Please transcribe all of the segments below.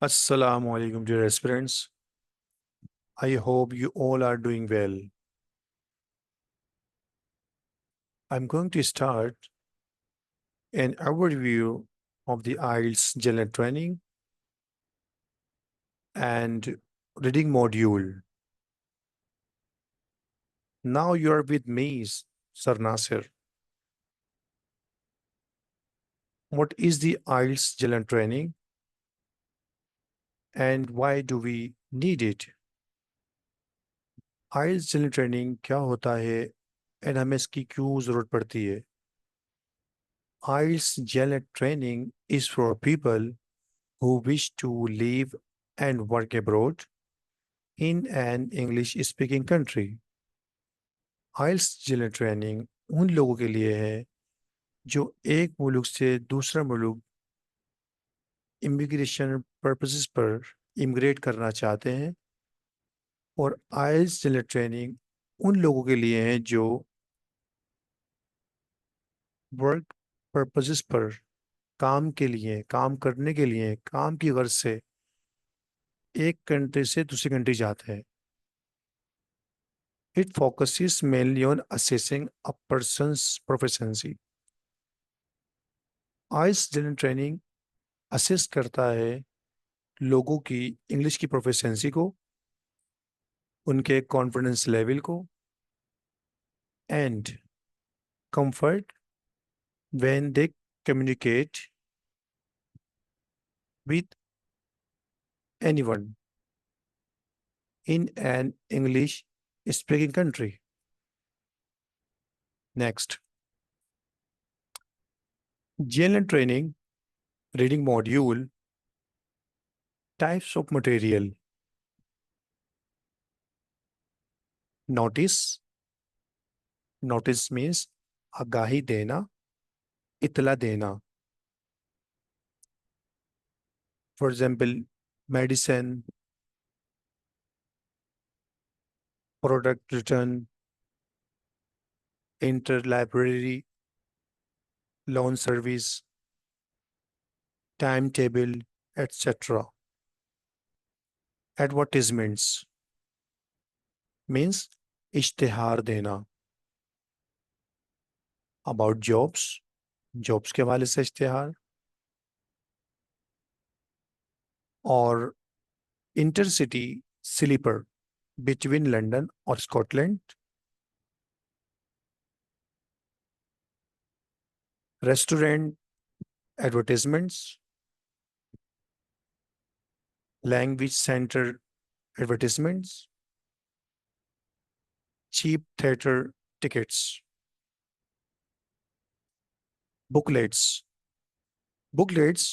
Assalamu alaikum, dear aspirants. I hope you all are doing well. I'm going to start an overview of the IELTS general training and reading module. Now you are with me, Sir Nasir. What is the IELTS general training and why do we need it? IELTS general training क्या होता है and हमें इसकी क्यों ज़रूरत पड़ती है? IELTS general training is for people who wish to live and work abroad in an English speaking country. IELTS general training उन लोगों के लिए है जो एक मुल्क से दूसरा मुल्क इमिग्रेशन पर्पसेस पर इमिग्रेट करना चाहते हैं, और आइल्स जनरल ट्रेनिंग उन लोगों के लिए है जो वर्क पर्पसेस पर काम के लिए, काम करने के लिए, काम की गर्ज से एक कंट्री से दूसरी कंट्री जाते हैं. It focuses mainly on assessing a person's proficiency. IELTS general training assess करता है लोगों की इंग्लिश की प्रोफिशिएंसी को, उनके कॉन्फिडेंस लेवल को and comfort when they communicate with anyone in an English speaking country. Next, general training reading module. Types of material. Notice. Notice means आगाही देना, इतला देना. For example, medicine, product return, inter library, loan service, time table, etc. Advertisements means इश्तिहार देना. About jobs, jobs के हवाले से इश्तिहार. और इंटरसिटी स्लीपर बिटवीन लंदन और Scotland. Restaurant advertisements. Language centre advertisements. Cheap theatre tickets. Booklets. Booklets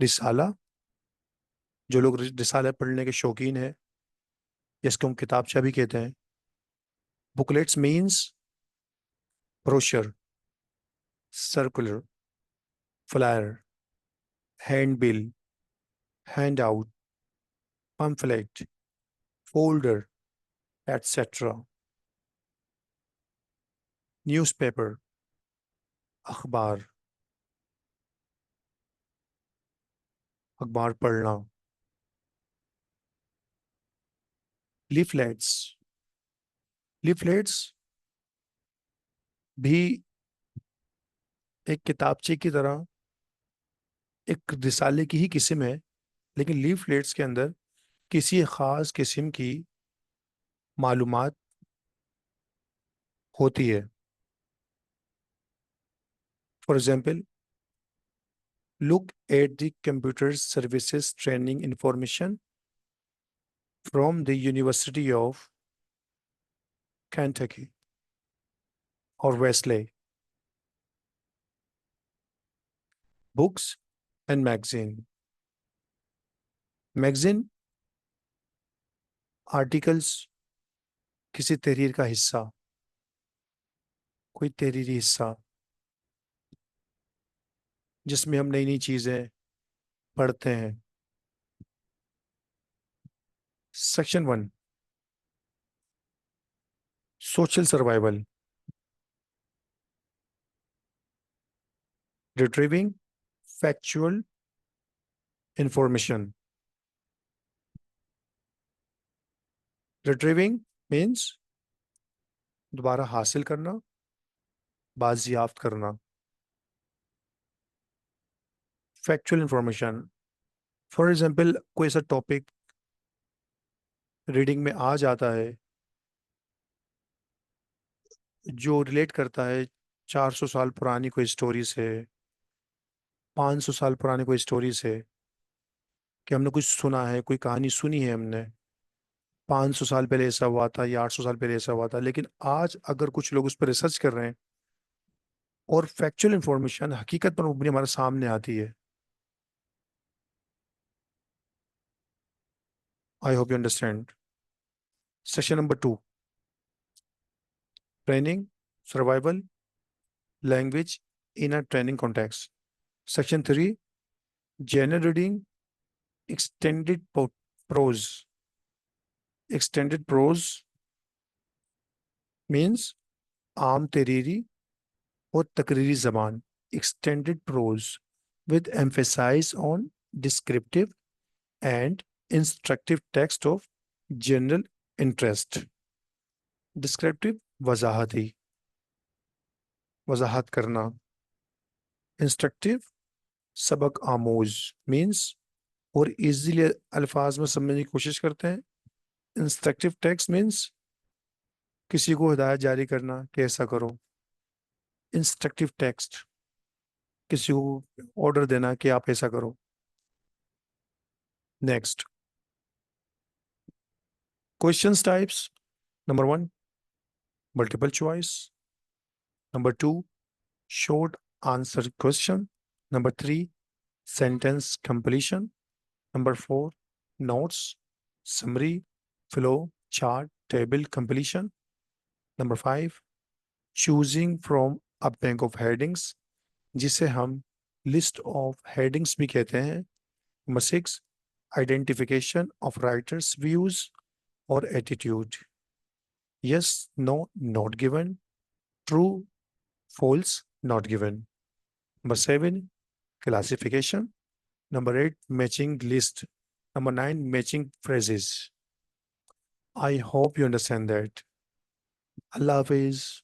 रिसाला, जो लोग रिसाला पढ़ने के शौकीन हैं, जिसको हम किताबचा भी कहते हैं. Booklets means brochure, circular, flyer, hand bill, hand out, pamphlet, folder, etc. Newspaper, अखबार, अखबार पढ़ना. लीफलेट्स. लीफलेट्स भी एक किताबचे की तरह एक रिसाले की ही किस्म है, लेकिन लीफलेट्स के अंदर किसी ख़ास किस्म की मालूमात होती है. For example, look at the computer services training information from the university of Kentucky और Wesley. Books and magazine. Magazine articles, किसी तहरीर का हिस्सा, कोई तहरीरी हिस्सा जिसमें हम नई नई चीज़ें पढ़ते हैं. Section 1, social survival. Retrieving factual information. Retrieving means दोबारा हासिल करना, बाजियाफ्त करना. Factual information. फॉर एग्जाम्पल कोई ऐसा टॉपिक रीडिंग में आ जाता है जो रिलेट करता है 400 साल पुरानी कोई स्टोरी से, 500 साल पुरानी कोई स्टोरी से, कि हमने कुछ सुना है, कोई कहानी सुनी है हमने, 500 साल पहले ऐसा हुआ था या 800 साल पहले ऐसा हुआ था, लेकिन आज अगर कुछ लोग उस पर रिसर्च कर रहे हैं और फैक्चुअल इंफॉर्मेशन हकीकत पर मबनी हमारे सामने आती है. I hope you understand. Section number 2, training, survival, language in a training context. Section 3, general reading, extended prose. Extended prose means आम तरीरी और तकरीरी जबान. Extended prose with emphasis on descriptive and instructive text of general interest. Descriptive वजाहती, वजाहत करना. Instructive सबक आमोज means और easily अल्फाज में समझने की कोशिश करते हैं. इंस्ट्रक्टिव टेक्स्ट मीन्स किसी को हिदायत जारी करना कि ऐसा करो. इंस्ट्रक्टिव टेक्स्ट किसी को ऑर्डर देना कि आप ऐसा करो. Next, questions types. Number 1, multiple choice. Number 2, short answer question. Number 3, sentence completion. Number 4, notes, summary, flow, chart, table completion. Number 5, choosing from a bank of headings, जिसे हम list of headings भी कहते हैं. Number 6, identification of writer's views or attitude. Yes, no, not given. True, false, not given. Number 7, classification. Number 8, matching list. Number 9, matching phrases. I hope you understand that. Allah Hafiz.